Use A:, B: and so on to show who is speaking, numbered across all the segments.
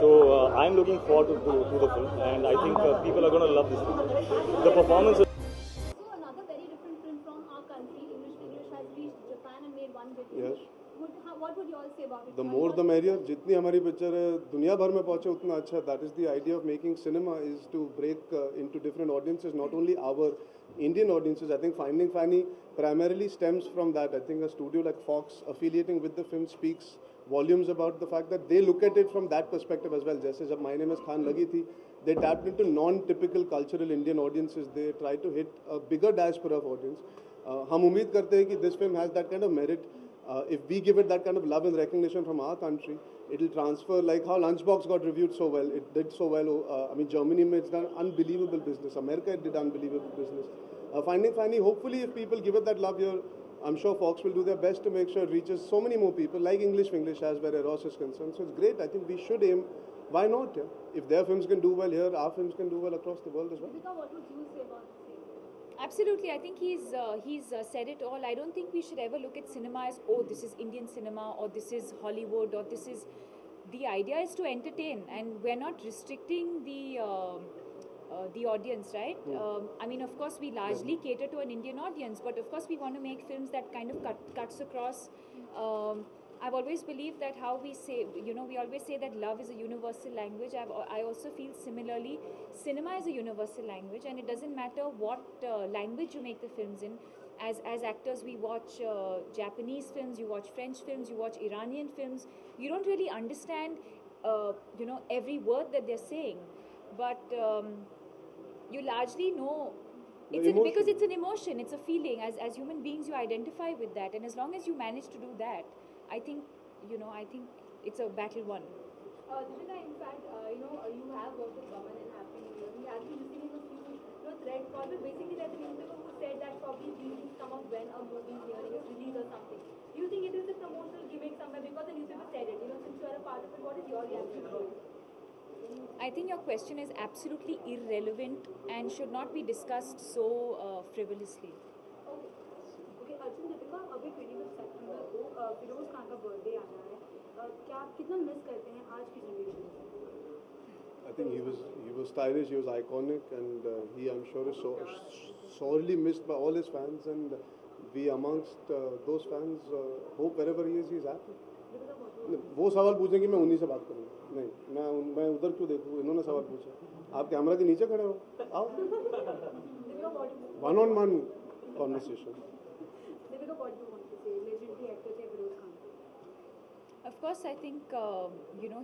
A: So I'm looking forward to the film, and I think people are going to love this film. The performance.
B: So another very different film from our country, English has reached Japan and made one big
C: Yes.
B: What would you all say about it?
C: The more the merrier. जितनी हमारी picture दुनिया भर में पहुंचे उतना अच्छा. That is the idea of making cinema, is to break into different audiences, not only our Indian audiences. I think Finding Fanny primarily stems from that. I think a studio like Fox affiliating with the film speaks volumes about the fact that they look at it from that perspective as well. जैसे जब My Name Is Khan लगी थी, they tapped into non-typical cultural Indian audiences. They try to hit a bigger diaspora of audience. हम उम्मीद करते हैं कि this film has that kind of merit. If we give it that kind of love and recognition from our country, it will transfer like how Lunchbox got reviewed so well. It did so well. I mean, Germany made done unbelievable business. America did unbelievable business. Finding Fanny, hopefully, if people give it that love here, I'm sure Fox will do their best to make sure it reaches so many more people, like English as where Eros is concerned. So it's great. I think we should aim. Why not? Yeah? If their films can do well here, our films can do well across the world as well.
B: Deepika, what would you say about this?
D: Absolutely, I think he's said it all. I don't think we should ever look at cinema as, oh, this is Indian cinema, or this is Hollywood, or this is. The idea is to entertain, and we're not restricting the audience, right? I mean, of course, we largely cater to an Indian audience, but of course, we want to make films that kind of cuts across. I've always believed that how we say, we always say that love is a universal language. I also feel similarly, cinema is a universal language, and it doesn't matter what language you make the films in. As actors, we watch Japanese films, you watch French films, you watch Iranian films. You don't really understand, every word that they're saying, but you largely know. Because it's an emotion, it's a feeling. As human beings, you identify with that, and as long as you manage to do that, I think it's a battle won.
B: Deepika, in fact, you have worked with Karan and Arjun. He has been receiving a few threat calls, but basically there's a newspaper who said that probably these things come up when a movie is nearing its release or something. Do you think it is a promotional gimmick somewhere? Because the newspaper said it, since you are a part of it, what is your reaction to it?
D: I think your question is absolutely irrelevant and should not be discussed so frivolously.
B: Okay, Arjun, Deepika, अभी 25 सितंबर को फिरोज खान का birthday आना है. क्या आप कितना miss करते हैं आज की जनरेशन से?
C: I think he was stylish, he was iconic, and he, I'm sure, is sorely missed by all his fans, and we amongst those fans hope wherever he is, he's happy. वो सवाल पूछेंगे मैं उन्हीं से बात करूँगा. नहीं, मैं उधर क्यों देखूँ? इन्होंने सवाल पूछा. आप कैमरा के नीचे खड़े हो, आओ. One-on-one conversation.
B: Deepika, what do you want to say? Legendary actor Firoz Khan.
D: Of course, I think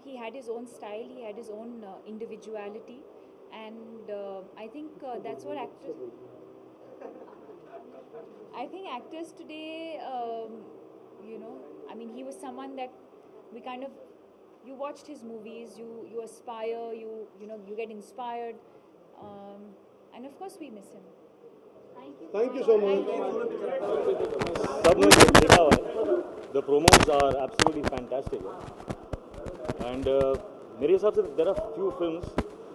D: he had his own style, he had his own individuality, and I think that's what actors. I think actors today, I mean, he was someone that we kind of, you watched his movies, you aspire, you get inspired, and of course we miss him.
C: Thank you so much.
A: The promos are absolutely fantastic, and मेरे हिसाब से there are few films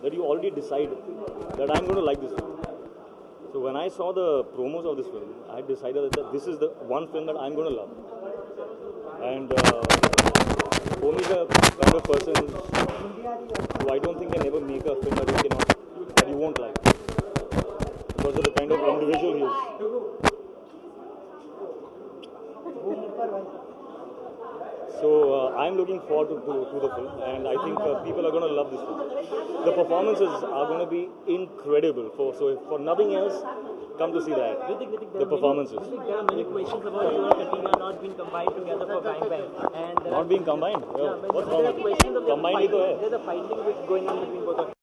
A: that you already decide that I'm going to like this film. So when I saw the promos of this film, I decided that this is the one film that I'm going to love. And Homi is a kind of person who I don't think can ever make a film that you won't like, because of the kind of individual he is. So I'm looking forward to the film, and I think people are going to love this film. The performances are going to be incredible. So if for nothing else, come to see that. The performances.
E: There are many questions about you and Katrina not being combined together for Bang Bang. And
A: not being combined?
E: Yeah,
A: What's wrong?
E: Combined?
A: Combined ही तो है.
E: There's a fighting going on between both of